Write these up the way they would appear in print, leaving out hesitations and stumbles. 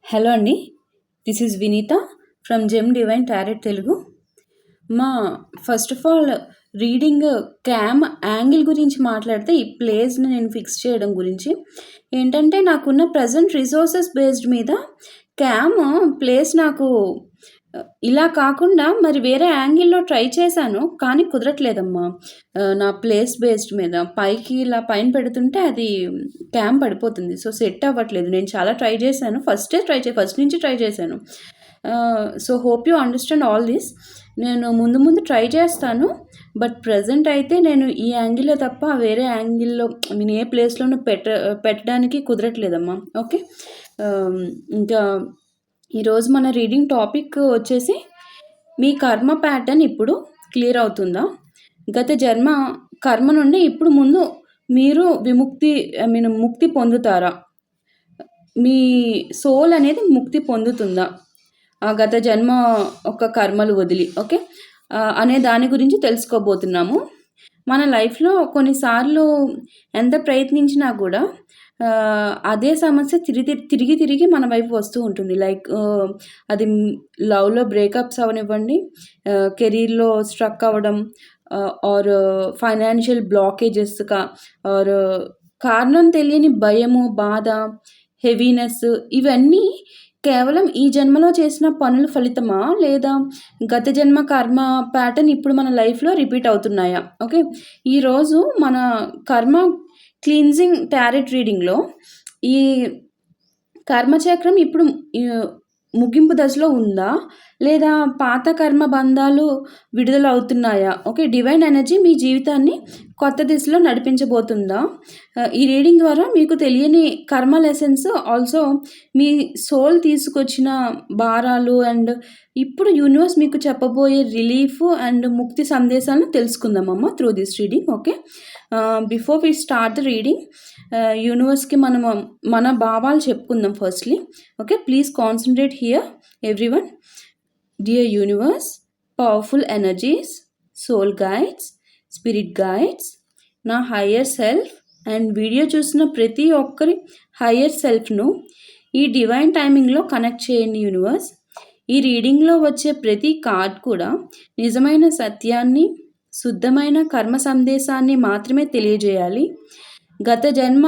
Hello అండి. This is Vineetha from gem divine tarot Telugu. మా first of all reading cam angle గురించి మాట్లాడితే ఈ ప్లేస్ని నేను ఫిక్స్ చేయడం గురించి ఏంటంటే నాకున్న ప్రజెంట్ రిసోర్సెస్ బేస్డ్ మీద క్యామ్ ప్లేస్ నాకు ఇలా కాకుండా మరి వేరే యాంగిల్లో ట్రై చేశాను, కానీ కుదరట్లేదమ్మా. నా ప్లేస్ బేస్డ్ మీద పైకి ఇలా పైన పెడుతుంటే అది క్యామ్ పడిపోతుంది. సో సెట్ అవ్వట్లేదు. నేను చాలా ట్రై చేశాను, ఫస్ట్ నుంచి ట్రై చేశాను. So hope you understand all this. నేను ముందు ట్రై చేస్తాను, బట్ ప్రజెంట్ అయితే నేను ఈ యాంగిల్లో తప్ప వేరే యాంగిల్లో నేను ఏ ప్లేస్లోనూ పెట్టడానికి కుదరట్లేదమ్మా. ఓకే, ఇంకా ఈరోజు మన రీడింగ్ టాపిక్ వచ్చేసి మీ కర్మ ప్యాటర్న్ ఇప్పుడు క్లియర్ అవుతుందా? గత జన్మ కర్మ నుండి ఇప్పుడు ముందు మీరు ముక్తి పొందుతారా? మీ సోల్ అనేది ముక్తి పొందుతుందా ఆ గత జన్మ ఒక కర్మలు వదిలి? ఓకే, అనే దాని గురించి తెలుసుకోబోతున్నాము. మన లైఫ్లో కొన్నిసార్లు ఎంత ప్రయత్నించినా కూడా అదే సమస్య తిరిగి మన వైపు వస్తూ ఉంటుంది. లైక్ అది లవ్లో బ్రేకప్స్ అవనివ్వండి, కెరీర్లో స్ట్రక్ అవ్వడం, ఆర్ ఫైనాన్షియల్ బ్లాకేజెస్, ఆర్ కారణం తెలియని భయము, బాధ, హెవీనెస్, ఇవన్నీ కేవలం ఈ జన్మలో చేసిన పనుల ఫలితమా, లేదా గత జన్మ కర్మ ప్యాటర్న్ ఇప్పుడు మన లైఫ్లో రిపీట్ అవుతున్నాయా? ఓకే, ఈరోజు మన కర్మ క్లీన్జింగ్ టారెట్ రీడింగ్లో ఈ కర్మచక్రం ఇప్పుడు ముగింపు దశలో ఉందా, లేదా పాత కర్మ బంధాలు విడుదల అవుతున్నాయా? ఓకే, డివైన్ ఎనర్జీ మీ జీవితాన్ని కొత్త దిశలో నడిపించబోతుందా? ఈ రీడింగ్ ద్వారా మీకు తెలియని కర్మ లెసన్స్, ఆల్సో మీ సోల్ తీసుకొచ్చిన భారాలు, అండ్ ఇప్పుడు యూనివర్స్ మీకు చెప్పబోయే రిలీఫ్ అండ్ ముక్తి సందేశాలను తెలుసుకుందామమ్మా through this reading. Okay, before we start the reading, యూనివర్స్కి మన భావాలు చెప్పుకుందాం firstly. Okay, please concentrate here everyone. Dear universe, powerful energies, soul guides, spirit guides, నా హయ్యర్ సెల్ఫ్ అండ్ వీడియో చూసిన ప్రతి ఒక్కరి హయ్యర్ సెల్ఫ్ను ఈ డివైన్ టైమింగ్లో కనెక్ట్ చేయండి యూనివర్స్. ఈ రీడింగ్లో వచ్చే ప్రతి కార్డ్ కూడా నిజమైన సత్యాన్ని, శుద్ధమైన కర్మ సందేశాన్ని మాత్రమే తెలియజేయాలి. గత జన్మ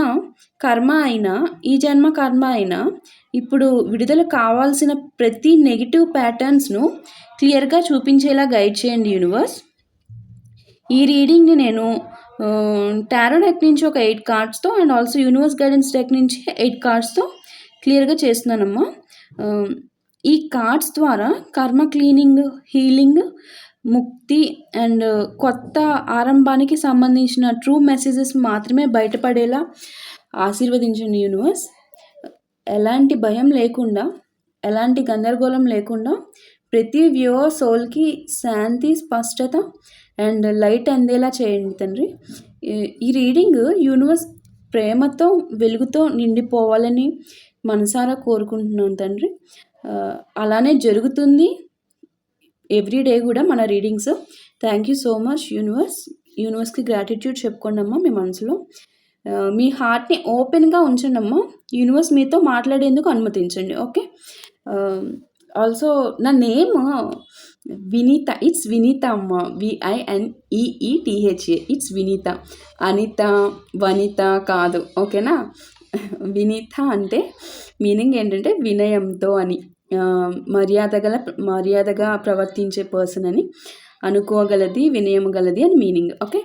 కర్మ అయినా, ఈ జన్మ కర్మ అయినా, ఇప్పుడు విడుదల కావాల్సిన ప్రతి నెగిటివ్ ప్యాటర్న్స్ను క్లియర్గా చూపించేలా గైడ్ చేయండి యూనివర్స్. ఈ రీడింగ్ని నేను టారో డెక్ నుంచి ఒక 8 కార్డ్స్తో and also universe guidance deck నుంచి 8 కార్డ్స్తో క్లియర్గా చేస్తున్నానమ్మా. ఈ కార్డ్స్ ద్వారా కర్మ క్లీనింగ్, హీలింగ్, ముక్తి అండ్ కొత్త ఆరంభానికి సంబంధించిన ట్రూ మెసేజెస్ మాత్రమే బయటపడేలా ఆశీర్వదించండి యూనివర్స్. ఎలాంటి భయం లేకుండా, ఎలాంటి గందరగోళం లేకుండా ప్రతి వ్యూవర్ సోల్కి శాంతి, స్పష్టత అండ్ లైట్ అందేలా చేయండి తండ్రి. ఈ రీడింగ్ యూనివర్స్ ప్రేమతో, వెలుగుతో నిండిపోవాలని మనసారా కోరుకుంటున్నాను తండ్రి. అలానే జరుగుతుంది ఎవ్రీడే కూడా మన readings. Thank you so much యూనివర్స్కి గ్రాటిట్యూడ్ చెప్పుకోండి అమ్మా మీ మనసులో. మీ హార్ట్ని ఓపెన్గా ఉంచండి అమ్మా. యూనివర్స్ మీతో మాట్లాడేందుకు అనుమతించండి. ఓకే, ఆల్సో నా నేమ్ వినీత. ఇట్స్ వినీత అమ్మ, VINEETHA. ఇట్స్ వినీత. అనిత, వనిత కాదు, ఓకేనా? వినీత అంటే మీనింగ్ ఏంటంటే వినయంతో అని, మర్యాదగా ప్రవర్తించే పర్సన్ అని, అనుకోగలది, వినయం గలది అని మీనింగ్. ఓకే,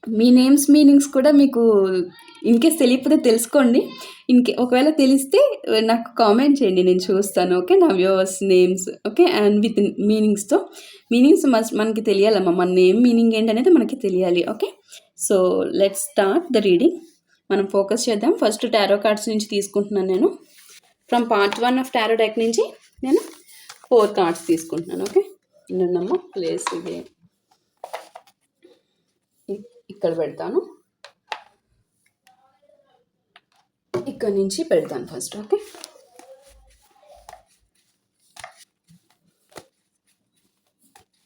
మీ నేమ్స్ మీనింగ్స్ కూడా మీకు ఇన్కేస్ తెలియకపోతే తెలుసుకోండి. ఒకవేళ తెలిస్తే నాకు కామెంట్ చేయండి, నేను చూస్తాను. ఓకే, నా viewers names. Okay, and with meanings మనకి తెలియాలమ్మా. మన నేమ్ మీనింగ్ ఏంటనేది మనకి తెలియాలి. Okay, so let's start the reading. మనం ఫోకస్ చేద్దాం. ఫస్ట్ టారో కార్డ్స్ నుంచి తీసుకుంటున్నాను నేను. From part 1 of tarot deck నుంచి నేను 4 కార్డ్స్ తీసుకుంటున్నాను. ఓకే, నిన్నమ్మ ప్లేస్ ఇది ఇక్కడ పెడతాను, ఇక్కడ నుంచి పెడతాను ఫస్ట్. ఓకే,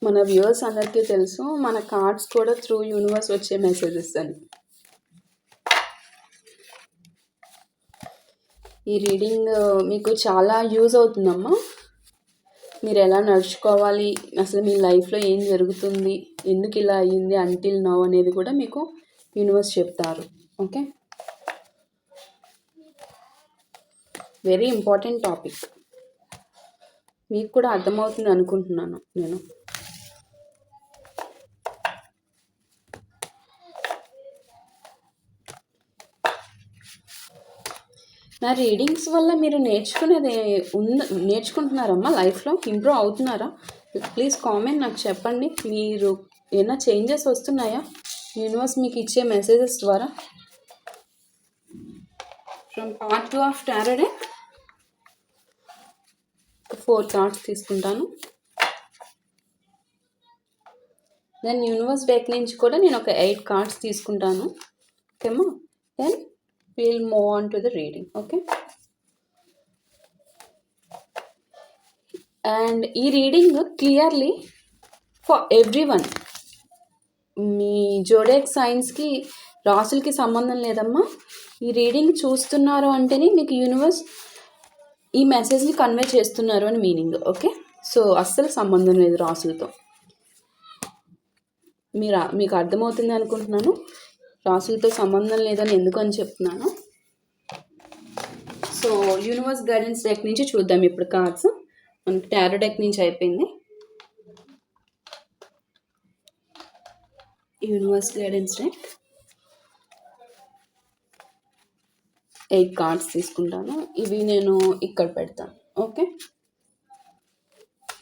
మన వ్యూవర్స్ అందరికీ తెలుసు మన కార్డ్స్ కూడా త్రూ యూనివర్స్ వచ్చే మెసేజెస్ అని. ఈ రీడింగ్ మీకు చాలా యూజ్ అవుతుందమ్మా. మీరు ఎలా నడుచుకోవాలి, అసలు మీ లైఫ్లో ఏం జరుగుతుంది, ఎందుకు ఇలా అయ్యింది అంటిల్ నౌ అనేది కూడా మీకు యూనివర్స్ చెప్తారు. Okay, very important topic. మీకు కూడా అర్థమవుతుంది అనుకుంటున్నాను నేను. నా రీడింగ్స్ వల్ల మీరు నేర్చుకుంటున్నారమ్మా, లైఫ్లో ఇంప్రూవ్ అవుతున్నారా? ప్లీజ్ కామెంట్ నాకు చెప్పండి. మీరు ఏమైనా చేంజెస్ వస్తున్నాయా యూనివర్స్ మీకు ఇచ్చే మెసేజెస్ ద్వారా? From part 2 of tarot deck 4 cards తీసుకుంటాను. దెన్ యూనివర్స్ డెక్ నుంచి కూడా నేను ఒక 8 కార్డ్స్ తీసుకుంటాను. ఓకేమా? Then we'll move on to the reading. Okay, and ఈ రీడింగ్ క్లియర్లీ ఫర్ ఎవ్రీవన్. మీ జోడియాక్ సైన్స్కి, రాసులకి సంబంధం లేదమ్మా. ఈ రీడింగ్ చూస్తున్నారు అంటేనే మీకు యూనివర్స్ ఈ మెసేజ్ని కన్వే చేస్తున్నారు అని మీనింగ్. ఓకే, సో అస్సలు సంబంధం లేదు రాసులతో. మీకు అర్థమవుతుంది అనుకుంటున్నాను. రాసులతో సంబంధం లేదని ఎందుకని చెప్తున్నాను. సో యూనివర్స్ గైడెన్స్ డెక్ నుంచి చూద్దాం ఇప్పుడు కార్డ్స్. మనకి టారో డెక్ నుంచి అయిపోయింది. యూనివర్స్ గైడెన్స్ డెక్ 8 కార్డ్స్ తీసుకుంటాను. ఇవి నేను ఇక్కడ పెడతాను. ఓకే,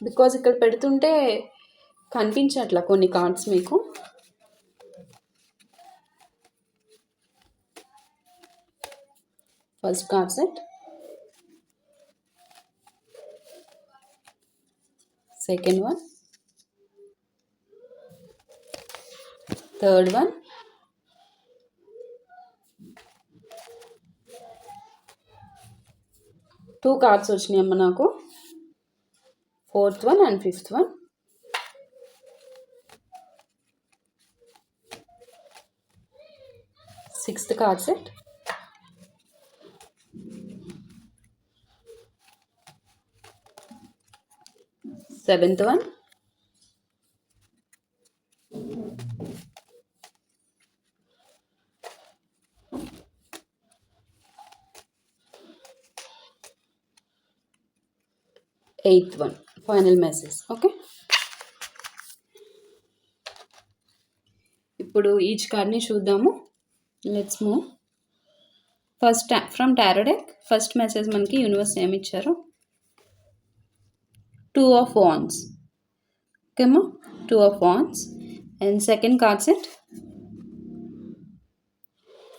బికాజ్ ఇక్కడ పెడుతుంటే కనిపించట్లా కొన్ని కార్డ్స్ మీకు. First card set, second one, third one, two cards వచ్చినాయి అమ్మ నాకు, fourth one and fifth one. Sixth card set, seventh one, eighth one, final message. Okay, ఇప్పుడు ఈచ్ కార్డ్ని చూద్దాము. Let's move. First from tarot deck first message మనకి universe ఏమి ఇచ్చారు? 2 of Wands. ఓకేమా, 2 of Wands. And second card set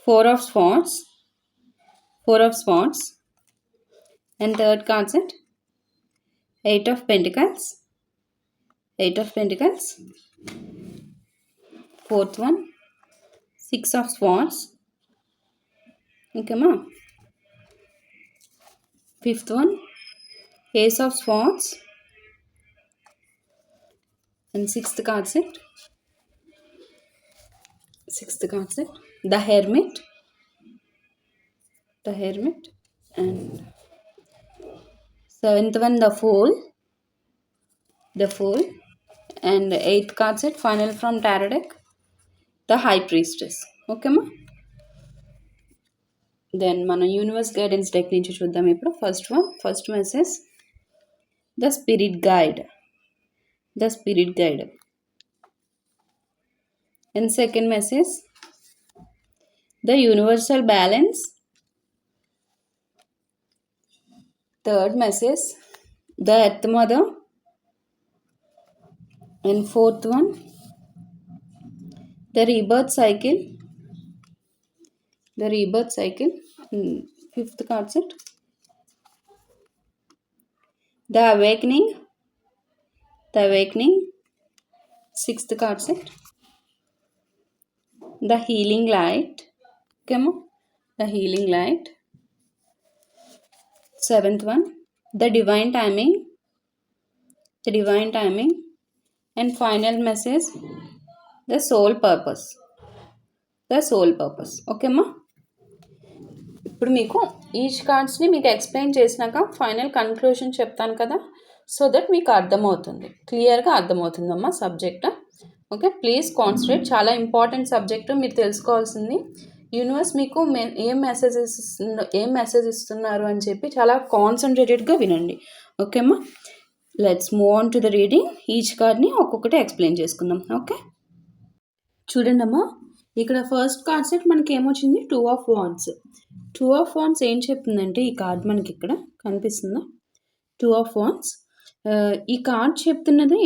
4 of Swords, 4 of Swords. And third card set 8 of Pentacles, 8 of Pentacles. Fourth one 6 of Swords. Okay ma. Fifth one Ace of Swords. And sixth card set the Hermit, and seventh one the Fool, and eighth card set final from Tarot deck the High Priestess. Okay ma. Then మన universe guidance deck నుంచి చూద్దాం ఇప్పుడు. First message the spirit guide, and second message the universal balance, third message the earth mother, and fourth one the rebirth cycle, fifth card set the awakening, sixth card set the healing light. Okay ma, the healing light. Seventh one the divine timing, and final message the soul purpose. Okay ma. ఇప్పుడు మీకు each కార్డ్స్ని మీకు explain చేసినాక final conclusion చెప్తాను కదా, so that మీకు అర్థమవుతుంది, క్లియర్గా అర్థమవుతుందమ్మా subject. Okay, please concentrate. చాలా ఇంపార్టెంట్ సబ్జెక్టు, మీరు తెలుసుకోవాల్సింది యూనివర్స్ మీకు ఏం మెసేజ్ ఇస్తున్నారు అని చెప్పి చాలా కాన్సన్ట్రేటెడ్గా వినండి. ఓకే అమ్మా, let's move on to the reading. Each కార్డ్ని ఒక్కొక్కటి ఎక్స్ప్లెయిన్ చేసుకుందాం. ఓకే, చూడండి అమ్మా, ఇక్కడ ఫస్ట్ కార్డ్ సెట్ మనకి ఏమొచ్చింది, 2 ఆఫ్ వాండ్స్. 2 ఆఫ్ వాండ్స్ ఏం చెప్తుందంటే, ఈ కార్డ్ మనకి ఇక్కడ కనిపిస్తుందా, 2 ఆఫ్ వాండ్స్. ఈ కార్డ్ చెప్తున్నది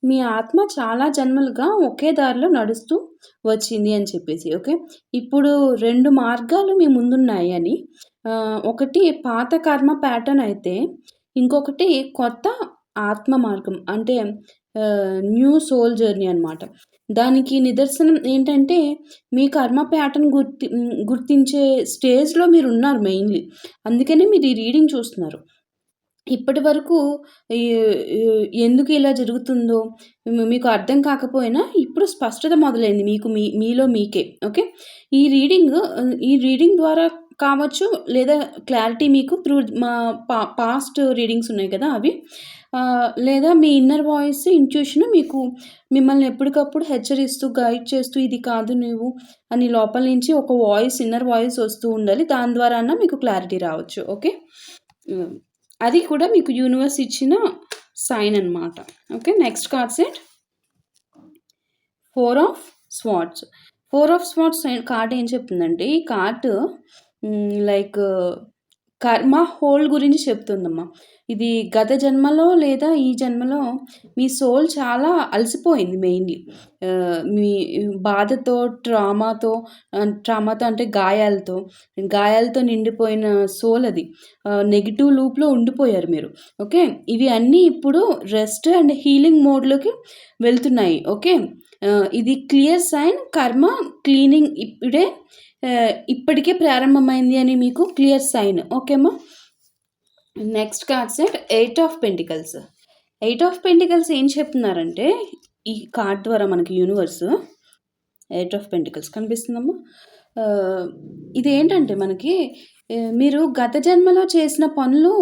మీ ఆత్మ చాలా జన్మలుగా ఒకే దారిలో నడుస్తూ వచ్చింది అని చెప్పేసి. ఓకే, ఇప్పుడు 2 మార్గాలు మీ ముందున్నాయి అని. ఒకటి పాత కర్మ ప్యాటర్న్ అయితే, ఇంకొకటి కొత్త ఆత్మ మార్గం, అంటే న్యూ సోల్ జర్నీ అనమాట. దానికి నిదర్శనం ఏంటంటే, మీ కర్మ ప్యాటర్న్ గుర్తించే స్టేజ్లో మీరు ఉన్నారు మెయిన్లీ. అందుకనే మీరు ఈ రీడింగ్ చూస్తున్నారు. ఇప్పటి వరకు ఎందుకు ఇలా జరుగుతుందో మీకు అర్థం కాకపోయినా ఇప్పుడు స్పష్టత మొదలైంది మీకు మీలో మీకే. ఓకే, ఈ రీడింగ్ ద్వారా కావచ్చు, లేదా క్లారిటీ మీకు త్రూ మా పాస్ట్ రీడింగ్స్ ఉన్నాయి కదా అవి, లేదా మీ ఇన్నర్ వాయిస్ ఇంట్యూషన్ మీకు మిమ్మల్ని ఎప్పటికప్పుడు హెచ్చరిస్తూ గైడ్ చేస్తూ ఇది కాదు నువ్వు అని లోపల నుంచి ఒక వాయిస్, ఇన్నర్ వాయిస్ వస్తూ ఉండాలి. దాని ద్వారా మీకు క్లారిటీ రావచ్చు. ఓకే, అది కూడా మీకు యూనివర్స్ ఇచ్చిన సైన్ అనమాట. Okay, next card set 4 of swords. 4 of swords card ఏం చెప్తుందంటే, ఈ కార్డ్ లైక్ కర్మ హోల్డ్ గురించి చెప్తుందమ్మా. ఇది గత జన్మలో లేదా ఈ జన్మలో మీ సోల్ చాలా అలసిపోయింది మెయిన్లీ. మీ బాధతో, ట్రామాతో అంటే గాయాలతో నిండిపోయిన సోల్ అది. నెగిటివ్ లూప్లో ఉండిపోయారు మీరు. ఓకే, ఇవి అన్నీ ఇప్పుడు రెస్ట్ అండ్ హీలింగ్ మోడ్లోకి వెళ్తున్నాయి. ఓకే, ఇది క్లియర్ సైన్, కర్మ క్లీనింగ్ ఇప్పటికే ప్రారంభమైంది అని మీకు క్లియర్ సైన్. ఓకేమ్మా, next card set 8 of pentacles. 8 of pentacles ఏం చెప్తున్నారంటే, ఈ కార్డ్ ద్వారా మనకి యూనివర్స్ 8 ఆఫ్ పెంటికల్స్ కనిపిస్తుందమ్మా. ఇదేంటంటే మనకి మీరు గత జన్మలో చేసిన పనులు,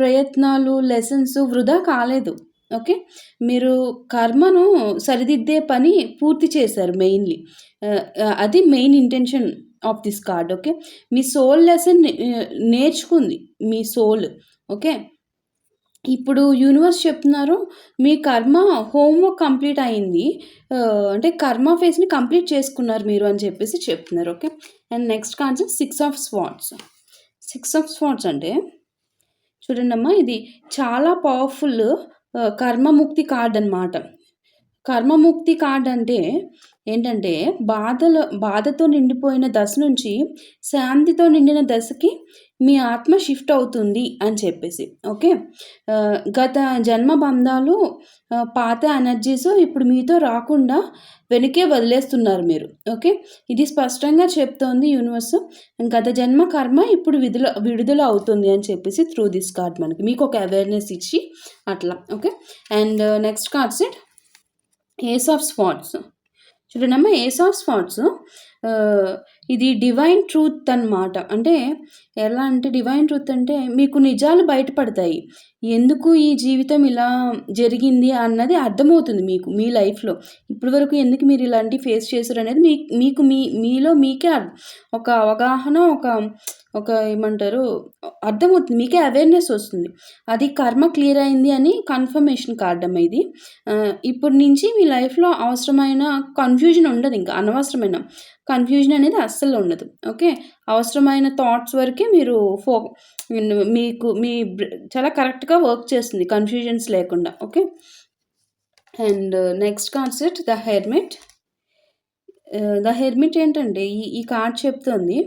ప్రయత్నాలు, లెసన్స్ వృధా కాలేదు. ఓకే, మీరు కర్మను సరిదిద్దే పని పూర్తి చేశారు మెయిన్లీ. అది main intention of this card. Okay, మీ సోల్ లెసన్ నేర్చుకుంది మీ సోల్. ఓకే, ఇప్పుడు యూనివర్స్ చెప్తున్నారు మీ కర్మ హోంవర్క్ కంప్లీట్ అయింది, అంటే కర్మ ఫేస్ని కంప్లీట్ చేసుకున్నారు మీరు అని చెప్పేసి చెప్తున్నారు. Okay, and next concept 6 of swords. 6 of swords అంటే చూడండి అమ్మా, ఇది చాలా పవర్ఫుల్ కర్మముక్తి కార్డ్ అనమాట. కర్మముక్తి కార్డ్ అంటే ఏంటంటే, బాధతో నిండిపోయిన దశ నుంచి శాంతితో నిండిన దశకి మీ ఆత్మ షిఫ్ట్ అవుతుంది అని చెప్పేసి. ఓకే, గత జన్మ బంధాలు, పాత ఎనర్జీస్ ఇప్పుడు మీతో రాకుండా వెనకే వదిలేస్తున్నారు మీరు. ఓకే, ఇది స్పష్టంగా చెప్తోంది యూనివర్స్, గత జన్మ కర్మ ఇప్పుడు విడుదల అవుతుంది అని చెప్పేసి త్రూ దిస్ కార్డ్ మనకి మీకు ఒక అవేర్నెస్ ఇచ్చి అట్లా. Okay, and next card set ace of swords. చూడండమ్మా, ఏస్ ఆఫ్ స్వార్డ్స్ ఇది డివైన్ ట్రూత్ అన్నమాట. అంటే ఎలా అంటే, డివైన్ ట్రూత్ అంటే మీకు నిజాలు బయటపడతాయి. ఎందుకు ఈ జీవితం ఇలా జరిగింది అన్నది అర్థమవుతుంది మీకు మీ లైఫ్లో. ఇప్పటి వరకు ఎందుకు మీరు ఇలాంటి ఫేస్ చేశారు అనేది మీకు మీలో మీకే ఒక అవగాహన, ఒక ఏమంటారు, అర్థమవుతుంది, మీకే అవేర్నెస్ వస్తుంది. అది కర్మ క్లియర్ అయింది అని కన్ఫర్మేషన్ కార్డ్ అమ్మ ఇది. ఇప్పటి నుంచి మీ లైఫ్లో అవసరమైన కన్ఫ్యూజన్ ఉండదు, ఇంకా అనవసరమైన కన్ఫ్యూజన్ అనేది అస్సలు ఉండదు. ఓకే, అవసరమైన థాట్స్ వరకే మీరు మీకు చాలా కరెక్ట్గా వర్క్ చేస్తుంది కన్ఫ్యూజన్స్ లేకుండా. Okay, and next concept the hermit. The hermit ఏంటంటే, ఈ కార్డ్ చెప్తుంది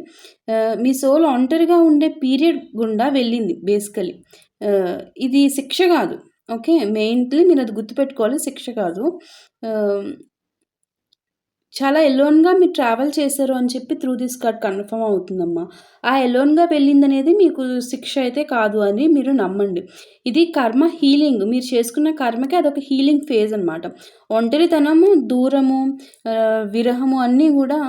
మీ సోల్ ఒంటరిగా ఉండే పీరియడ్ గుండా వెళ్ళింది బేసికలీ. ఇది శిక్ష కాదు. ఓకే, మెయిన్లీ మీరు అది గుర్తుపెట్టుకోవాలి, శిక్ష కాదు. చాలా ఎలోన్‌గా మీరు ట్రావెల్ చేశారు అని చెప్పి త్రూ దిస్ కార్డ్ కన్ఫర్మ్ అవుతుందమ్మా. ఆ ఎలోన్‌గా వెళ్ళిందనేది మీకు శిక్ష అయితే కాదు అని మీరు నమ్మండి. ఇది కర్మ హీలింగ్. మీరు చేసుకున్న కర్మకి అదొక హీలింగ్ ఫేజ్ అనమాట. ఒంటరితనము, దూరము, విరహము అన్నీ గూడా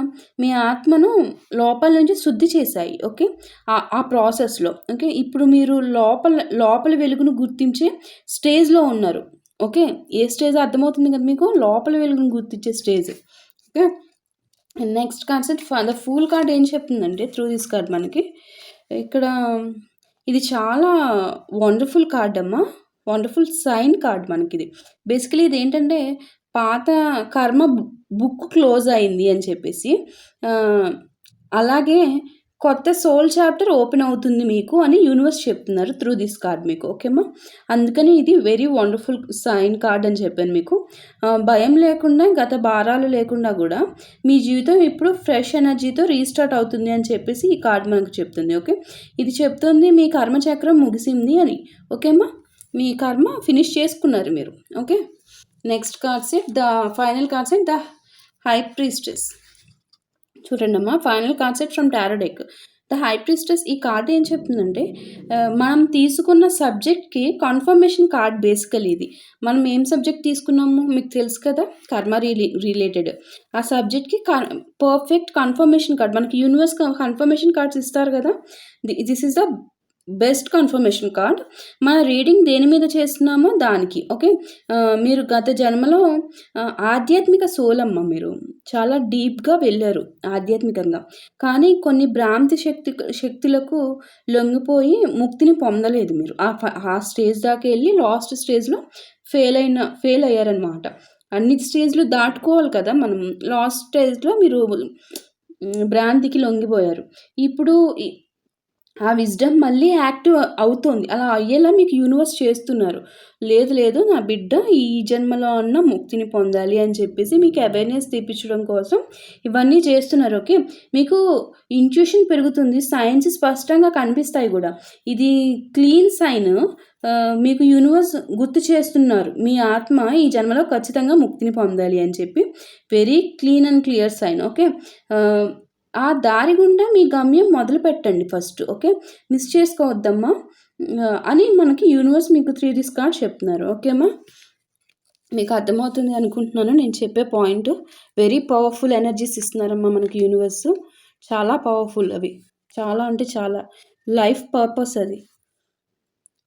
మీ ఆత్మను లోపల నుంచి శుద్ధి చేశాయి. ఓకే. ఆ ప్రాసెస్‌లో. ఓకే. ఇప్పుడు మీరు లోపల వెలుగును గుర్తించే స్టేజ్‌లో ఉన్నారు. ఓకే. ఏ స్టేజో అర్థమవుతుంది కదా మీకు? లోపల వెలుగును గుర్తించే stage. Okay. Next concept the fool card ఏం చెప్తుందంటే త్రూ దిస్ కార్డ్ మనకి ఇక్కడ ఇది చాలా వండర్‌ఫుల్ కార్డ్ అమ్మా. వండర్‌ఫుల్ సైన్ కార్డ్ మనకిది. బేసికలీ ఇదేంటంటే పాత కర్మ బుక్ క్లోజ్ అయింది అని చెప్పేసి అలాగే కొత్త సోల్ చాప్టర్ ఓపెన్ అవుతుంది మీకు అని యూనివర్స్ చెప్తున్నారు త్రూ దిస్ కార్డ్ మీకు. ఓకేమ్మా. అందుకని ఇది వెరీ వండర్ఫుల్ సైన్ కార్డ్ అని చెప్పాను మీకు. భయం లేకుండా గత భారాలు లేకుండా కూడా మీ జీవితం ఇప్పుడు ఫ్రెష్ ఎనర్జీతో రీస్టార్ట్ అవుతుంది అని చెప్పేసి ఈ కార్డ్ మనకు చెప్తుంది. ఓకే. ఇది చెప్తుంది మీ కర్మచక్రం ముగిసింది అని. ఓకేమ్మా. మీ కర్మ ఫినిష్ చేసుకున్నారు మీరు. Okay. Next concept the final concept the high priestess. చూడండమ్మా, final concept from tarot deck. The high priestess ఈ కార్డ్ ఏం చెప్తుందంటే మనం తీసుకున్న సబ్జెక్ట్కి కన్ఫర్మేషన్ కార్డ్ బేసికలీ ఇది. మనం ఏం సబ్జెక్ట్ తీసుకున్నాము మీకు తెలుసు కదా, కర్మ రిలేటెడ్. ఆ సబ్జెక్ట్కి పర్ఫెక్ట్ కన్ఫర్మేషన్ కార్డ్ మనకి యూనివర్స్ కన్ఫర్మేషన్ కార్డ్స్ ఇస్తారు కదా. This is the best confirmation card. మన రీడింగ్ దేని మీద చేస్తున్నామో దానికి. ఓకే. మీరు గత జన్మలో ఆధ్యాత్మిక సోలమ్మ, మీరు చాలా డీప్గా వెళ్ళారు ఆధ్యాత్మికంగా. కానీ కొన్ని భ్రాంతి శక్తులకు లొంగిపోయి ముక్తిని పొందలేదు మీరు. ఆ స్టేజ్ దాకా వెళ్ళి లాస్ట్ స్టేజ్లో ఫెయిల్ అయ్యారనమాట. అన్ని స్టేజ్లు దాటుకోవాలి కదా మనం. లాస్ట్ స్టేజ్లో మీరు భ్రాంతికి లొంగిపోయారు. ఇప్పుడు ఆ విజ్డమ్ మళ్ళీ యాక్టివ్ అవుతోంది. అలా అయ్యేలా మీకు యూనివర్స్ చేస్తున్నారు. లేదు నా బిడ్డ ఈ జన్మలో అన్న ముక్తిని పొందాలి అని చెప్పేసి మీకు అవేర్నెస్ తెప్పించడం కోసం ఇవన్నీ చేస్తున్నారు. ఓకే. మీకు ఇంట్యూషన్ పెరుగుతుంది. సైన్స్ స్పష్టంగా కనిపిస్తాయి కూడా. ఇది క్లీన్ సైన్. మీకు యూనివర్స్ గుర్తు చేస్తున్నారు మీ ఆత్మ ఈ జన్మలో ఖచ్చితంగా ముక్తిని పొందాలి అని చెప్పి. Very clean and clear sign. Okay. ఆ దారి గుండా మీ గమ్యం మొదలు పెట్టండి ఫస్ట్. ఓకే. మిస్ చేసుకోవద్దమ్మా అని మనకి యూనివర్స్ మీకు 3 కార్డ్ చెప్తున్నారు. ఓకేమ్మా. మీకు అర్థమవుతుంది అనుకుంటున్నాను నేను చెప్పే పాయింట్. వెరీ పవర్ఫుల్ ఎనర్జీస్ ఇస్తున్నారమ్మా మనకి యూనివర్స్. చాలా పవర్ఫుల్ అవి. చాలా అంటే చాలా లైఫ్ పర్పస్ అది.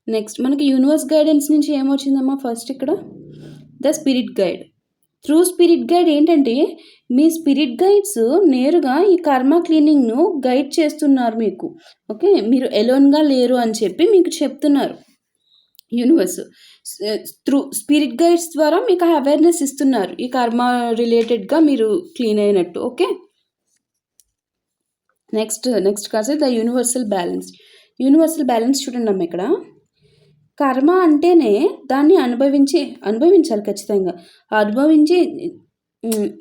నెక్స్ట్ మనకి యూనివర్స్ గైడెన్స్ నుంచి ఏమొచ్చిందమ్మా ఫస్ట్ ఇక్కడ the spirit guide. Through spirit guide ఏంటంటే మీ స్పిరిట్ గైడ్స్ నేరుగా ఈ కర్మ క్లీనింగ్ను గైడ్ చేస్తున్నారు మీకు. ఓకే. మీరు ఎలోన్గా లేరు అని చెప్పి మీకు చెప్తున్నారు యూనివర్స్. త్రూ స్పిరిట్ గైడ్స్ ద్వారా మీకు అవేర్నెస్ ఇస్తున్నారు ఈ కర్మ రిలేటెడ్గా మీరు క్లీన్ అయినట్టు. ఓకే. నెక్స్ట్ కాసేపు the universal balance. Universal balance చూడండి అమ్మ. ఇక్కడ కర్మ అంటేనే దాన్ని అనుభవించాలి ఖచ్చితంగా. అనుభవించి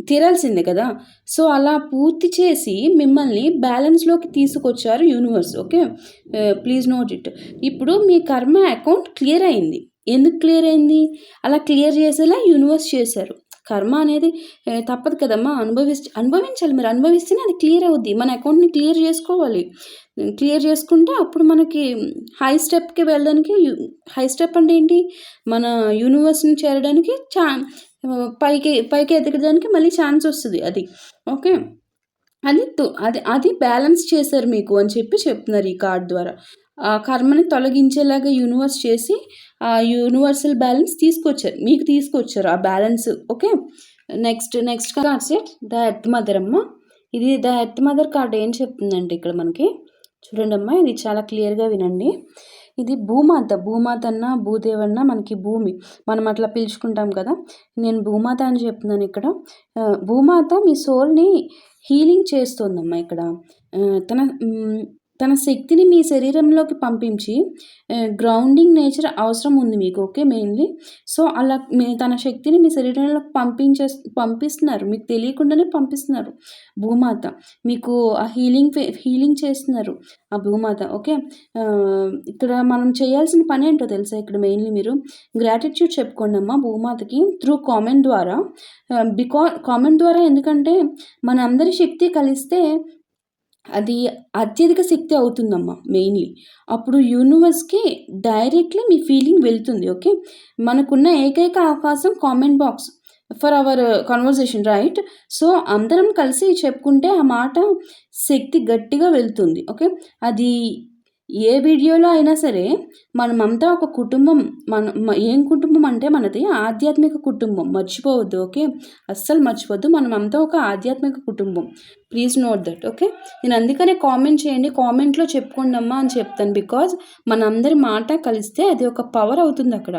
తీరాల్సిందే కదా. సో అలా పూర్తి చేసి మిమ్మల్ని బ్యాలెన్స్లోకి తీసుకొచ్చారు universe. Okay. Please note it. ఇప్పుడు మీ కర్మ అకౌంట్ క్లియర్ అయింది. ఎందుకు క్లియర్ అయింది? అలా క్లియర్ చేసేలా యూనివర్స్ చేశారు. కర్మ అనేది తప్పదు కదమ్మా. అనుభవించాలి. మీరు అనుభవిస్తేనే అది క్లియర్ అవుద్ది. మన అకౌంట్ని క్లియర్ చేసుకోవాలి. క్లియర్ చేసుకుంటే అప్పుడు మనకి హై స్టెప్కి వెళ్ళడానికి. హై స్టెప్ అంటే ఏంటి? మన యూనివర్స్ని చేరడానికి పైకి ఎదగడానికి మళ్ళీ ఛాన్స్ వస్తుంది అది. ఓకే. అది బ్యాలెన్స్ చేశారు మీకు అని చెప్పి చెప్తున్నారు ఈ కార్డ్ ద్వారా. ఆ కర్మని తొలగించేలాగా యూనివర్స్ చేసి ఆ యూనివర్సల్ బ్యాలెన్స్ తీసుకొచ్చారు ఆ balance. Okay. Next concept the earth mother అమ్మ. ఇది ద ఎర్త్ మదర్ కార్డ్ ఏం చెప్తుందంటే ఇక్కడ మనకి చూడండి అమ్మా, ఇది చాలా క్లియర్గా వినండి. ఇది భూమాత అన్న భూదేవన్న మనకి భూమి, మనం అట్లా పిలుచుకుంటాం కదా. నేను భూమాత అని చెప్తున్నాను ఇక్కడ. భూమాత మీ సోల్ని హీలింగ్ చేస్తుందమ్మా ఇక్కడ. తన తన శక్తిని మీ శరీరంలోకి పంపించి గ్రౌండింగ్ నేచర్ అవసరం ఉంది మీకు. ఓకే. మెయిన్లీ సో అలా తన శక్తిని మీ శరీరంలోకి పంపిస్తున్నారు, మీకు తెలియకుండానే పంపిస్తున్నారు భూమాత. మీకు ఆ హీలింగ్ చేస్తున్నారు ఆ భూమాత. ఓకే. ఇక్కడ మనం చేయాల్సిన పని ఏంటో తెలుసా? ఇక్కడ మెయిన్లీ మీరు గ్రాటిట్యూడ్ చెప్పుకోండి అమ్మా భూమాతకి త్రూ కామెంట్ ద్వారా. కామెంట్ ద్వారా ఎందుకంటే మన అందరి శక్తి కలిస్తే అది అత్యధిక శక్తి అవుతుందమ్మా మెయిన్లీ. అప్పుడు యూనివర్స్కి డైరెక్ట్లీ మీ ఫీలింగ్ వెళ్తుంది. ఓకే. మనకున్న ఏకైక అవకాశం comment box for hour conversation, right? So అందరం కలిసి చెప్పుకుంటే ఆ మాట శక్తి గట్టిగా వెళ్తుంది. ఓకే. అది ఏ వీడియోలో అయినా సరే మనమంతా ఒక కుటుంబం. ఏం కుటుంబం అంటే మనది ఆధ్యాత్మిక కుటుంబం, మర్చిపోవద్దు. ఓకే. అస్సలు మర్చిపోవద్దు, మనమంతా ఒక ఆధ్యాత్మిక కుటుంబం. Please note that. ఓకే. నేను అందుకనే కామెంట్ చేయండి, కామెంట్లో చెప్పుకోండి అమ్మా అని చెప్తాను. బికాజ్ మనందరి మాట కలిస్తే అది ఒక పవర్ అవుతుంది అక్కడ.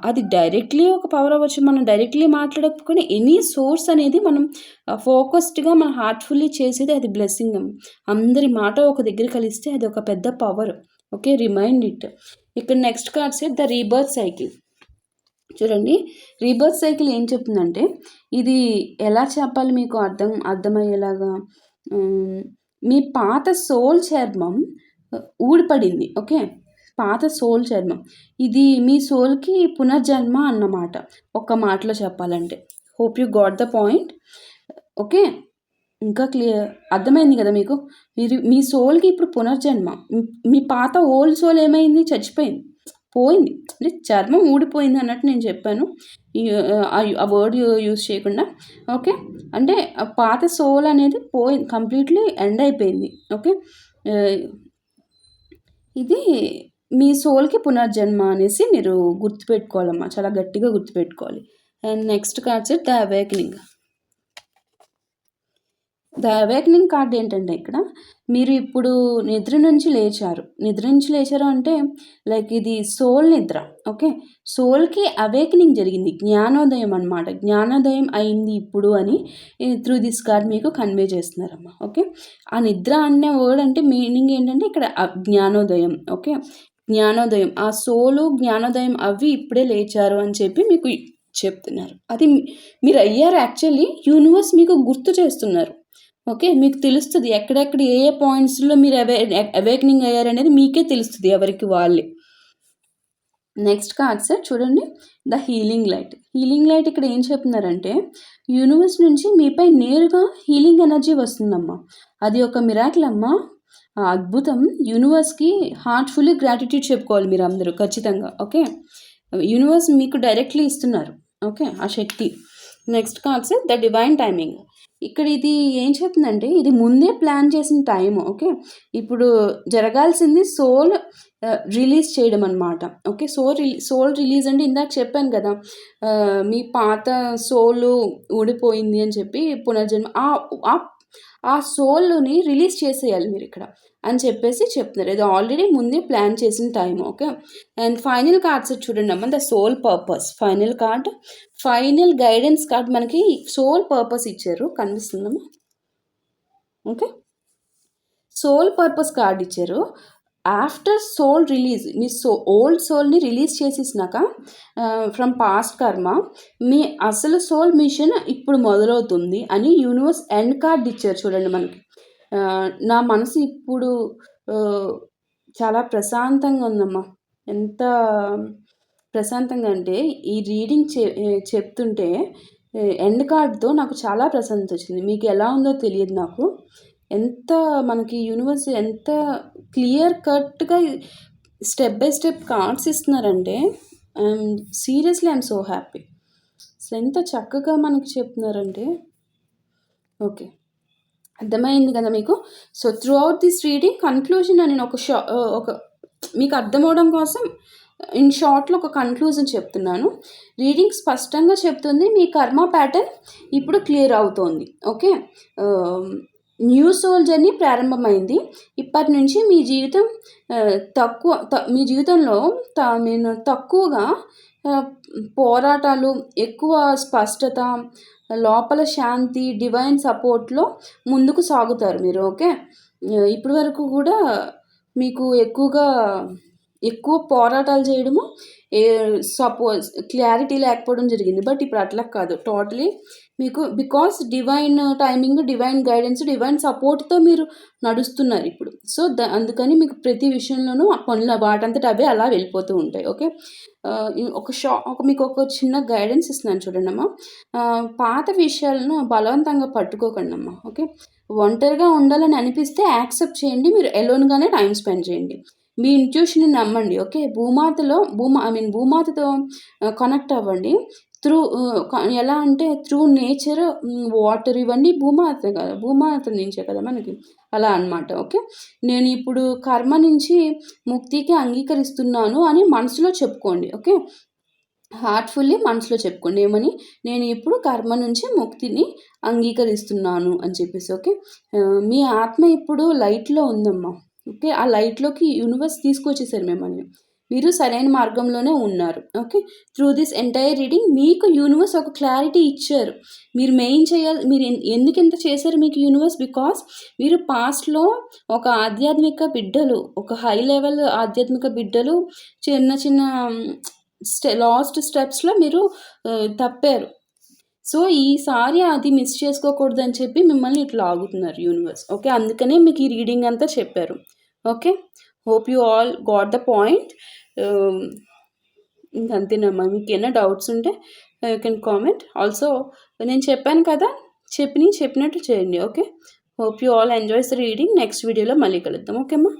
అది డైరెక్ట్లీ ఒక పవర్ అవ్వచ్చు, మనం డైరెక్ట్లీ మాట్లాడకపోయినా ఎనీ సోర్స్ అనేది మనం ఫోకస్డ్గా మన హార్ట్ఫుల్లీ చేసేది అది బ్లెస్సింగ్. అందరి మాట ఒక దగ్గర కలిస్తే అది ఒక పెద్ద పవర్. ఓకే. Remind it. ఇక్కడ next card set the rebirth cycle. చూడండి, రీబర్త్ సైకిల్ ఏం చెప్తుందంటే, ఇది ఎలా చెప్పాలి మీకు అర్థమయ్యేలాగా, మీ పాత సోల్ చర్మం ఊడిపడింది. ఓకే. పాత సోల్ చర్మం ఇది మీ సోల్కి పునర్జన్మ అన్నమాట, ఒక్క మాటలో చెప్పాలంటే. Hope you got the point. Okay. ఇంకా క్లియర్ అర్థమైంది కదా మీకు? మీ సోల్కి ఇప్పుడు పునర్జన్మ. మీ పాత ఓల్డ్ సోల్ ఏమైంది? చచ్చిపోయింది, పోయింది, అంటే చర్మం ఊడిపోయింది అన్నట్టు నేను చెప్పాను, ఆ వర్డ్ యూజ్ చేయకుండా. ఓకే. అంటే పాత సోల్ అనేది పోయింది, కంప్లీట్లీ ఎండ్ అయిపోయింది. ఓకే. ఇది మీ సోల్కి పునర్జన్మ అనేసి మీరు గుర్తుపెట్టుకోవాలమ్మా, చాలా గట్టిగా గుర్తుపెట్టుకోవాలి. And next card set the awakening. The awakening card ఏంటంటే, ఇక్కడ మీరు ఇప్పుడు నిద్ర నుంచి లేచారు అంటే లైక్ ఇది సోల్ నిద్ర. ఓకే. సోల్కి అవేకనింగ్ జరిగింది, జ్ఞానోదయం అనమాట. జ్ఞానోదయం అయింది ఇప్పుడు అని త్రూ దిస్ కార్డ్ మీకు కన్వే చేస్తున్నారమ్మా. ఓకే. ఆ నిద్ర అనే వర్డ్ అంటే మీనింగ్ ఏంటంటే ఇక్కడ జ్ఞానోదయం. ఓకే. జ్ఞానోదయం, ఆ సోలు జ్ఞానోదయం అవి ఇప్పుడే లేచారు అని చెప్పి మీకు చెప్తున్నారు. అది మీరు అయ్యారు, యాక్చువల్లీ యూనివర్స్ మీకు గుర్తు చేస్తున్నారు. ఓకే. మీకు తెలుస్తుంది ఎక్కడెక్కడ ఏ పాయింట్స్లో మీరు అవేకనింగ్ అయ్యారనేది మీకే తెలుస్తుంది, ఎవరికి వాళ్ళే. నెక్స్ట్ కార్డ్ సార్ చూడండి, the healing light. Healing light ఇక్కడ ఏం చెప్తున్నారంటే, యూనివర్స్ నుంచి మీపై నేరుగా హీలింగ్ ఎనర్జీ వస్తుందమ్మా. అది ఒక మిరాకిల్ అమ్మా, అద్భుతం. యూనివర్స్కి హార్ట్ఫుల్లీ గ్రాటిట్యూడ్ చెప్పుకోవాలి మీరు అందరూ ఖచ్చితంగా. ఓకే. యూనివర్స్ మీకు డైరెక్ట్లీ ఇస్తున్నారు. ఓకే. ఆ శక్తి. Next card sir the divine timing. ఇక్కడ ఇది ఏం చెప్తుందంటే, ఇది ముందే ప్లాన్ చేసిన టైం. ఓకే. ఇప్పుడు జరగాల్సింది సోల్ రిలీజ్ చేయడం అనమాట. ఓకే. సోల్ రిలీజ్ అంటే ఇందాక చెప్పాను కదా, మీ పాత సోలు ఊడిపోయింది అని చెప్పి పునర్జన్మ, ఆ సోల్ని రిలీజ్ చేసేయాలి మీరు ఇక్కడ అని చెప్పేసి చెప్తున్నారు. ఇది ఆల్రెడీ ముందే ప్లాన్ చేసిన time. Okay. And final cards చూడండి అమ్మ, the soul purpose. Final card, final guidance card మనకి సోల్ పర్పస్ ఇచ్చారు, కనిపిస్తుందమ్మా? ఓకే. సోల్ పర్పస్ కార్డ్ ఇచ్చారు. ఆఫ్టర్ సోల్ రిలీజ్, మీ ఓల్డ్ సోల్ని రిలీజ్ చేసేసినాక ఫ్రమ్ పాస్ట్ కర్మ మీ అసలు సోల్ మిషన్ ఇప్పుడు మొదలవుతుంది అని యూనివర్స్ ఎండ్ కార్డ్ ఇచ్చారు. చూడండి మనకి, నా మనసు ఇప్పుడు చాలా ప్రశాంతంగా ఉందమ్మా. ఎంత ప్రశాంతంగా అంటే ఈ రీడింగ్ చెప్తుంటే ఎండ్ కార్డ్తో నాకు చాలా ప్రశాంతత వచ్చింది. మీకు ఎలా ఉందో తెలియదు నాకు. ఎంత మనకి యూనివర్స్ ఎంత క్లియర్ కట్గా స్టెప్ బై స్టెప్ కార్డ్స్ ఇస్తున్నారంటే సీరియస్లీ ఐఎమ్ సో హ్యాపీ. అసలు ఎంత చక్కగా మనకి చెప్తున్నారంటే. ఓకే. అర్థమైంది కదా మీకు? So throughout this reading conclusion అని ఒక మీకు అర్థమవడం కోసం ఇన్ షార్ట్లో ఒక కన్క్లూజన్ చెప్తున్నాను. రీడింగ్ స్పష్టంగా చెప్తుంది, మీ కర్మ ప్యాటర్న్ ఇప్పుడు క్లియర్ అవుతోంది. ఓకే. న్యూ సోల్ జర్నీ ప్రారంభమైంది. ఇప్పటి నుంచి మీ జీవితం మీ జీవితంలో తక్కువగా పోరాటాలు, ఎక్కువ స్పష్టత, లోపల శాంతి, డివైన్ సపోర్ట్లో ముందుకు సాగుతారు మీరు. ఓకే. ఇప్పటి వరకు కూడా మీకు ఎక్కువ పోరాటాలు చేయడము, ఏ సపోజ్ క్లారిటీ లేకపోవడం జరిగింది. బట్ ఇప్పుడు అట్లా కాదు. టోటలీ మీకు because divine timing, divine guidance, divine సపోర్ట్‌తో మీరు నడుస్తున్నారు ఇప్పుడు. సో, అందుకని మీకు ప్రతి విషయంలోనూ ఆ పనులు వాటంతట అవే అలా వెళ్ళిపోతూ ఉంటాయి. ఓకే. మీకు ఒక చిన్న గైడెన్స్ ఇస్తున్నాను చూడండమ్మా. పాత విషయాలను బలవంతంగా పట్టుకోకండమ్మా. ఓకే. ఒంటరిగా ఉండాలని అనిపిస్తే యాక్సెప్ట్ చేయండి. మీరు ఎలోన్‌గానే టైమ్ స్పెండ్ చేయండి. మీ ఇంట్యూషన్‌ని నమ్మండి. ఓకే. భూమాతతో కనెక్ట్ అవ్వండి. ఎలా అంటే త్రూ నేచర్, వాటర్ ఇవన్నీ భూమాత నుంచే కదా మనకి. అలా అన్నమాట. ఓకే. నేను ఇప్పుడు కర్మ నుంచి ముక్తికి అంగీకరిస్తున్నాను అని మనసులో చెప్పుకోండి. ఓకే. హార్ట్‌ఫుల్లీ మనసులో చెప్పుకోండి. ఏమని? నేను ఇప్పుడు కర్మ నుంచి ముక్తిని అంగీకరిస్తున్నాను అని చెప్పేసి. ఓకే. మీ ఆత్మ ఇప్పుడు లైట్‌లో ఉందమ్మా. ఓకే. ఆ లైట్‌లోకి యూనివర్స్ తీసుకొచ్చేసారు మిమ్మల్ని. మీరు సరైన మార్గంలోనే ఉన్నారు. Okay. Through this entire reading మీకు యూనివర్స్ ఒక క్లారిటీ ఇచ్చారు. మీరు ఎందుకింత చేశారు మీకు యూనివర్స్? బికాస్ మీరు పాస్ట్‌లో ఒక ఆధ్యాత్మిక బిడ్డలు, ఒక హై లెవెల్ ఆధ్యాత్మిక బిడ్డలు చిన్న చిన్న లాస్ట్ స్టెప్స్‌లో మీరు తప్పారు. సో, ఈసారి అది మిస్ చేసుకోకూడదని చెప్పి మిమ్మల్ని ఇట్లా ఆగుతున్నారు యూనివర్స్. ఓకే. అందుకనే మీకు ఈ రీడింగ్ అంతా చెప్పారు. Okay. Hope you all got the point. ఇంకంతేనమ్మా. మీకేమైనా డౌట్స్ ఉంటే యూ కెన్ కామెంట్. ఆల్సో నేను చెప్పాను కదా! చెప్పినట్టు చేయండి. Okay. Hope you all enjoys the reading. Next వీడియోలో మళ్ళీ కలుద్దాం. ఓకే అమ్మా.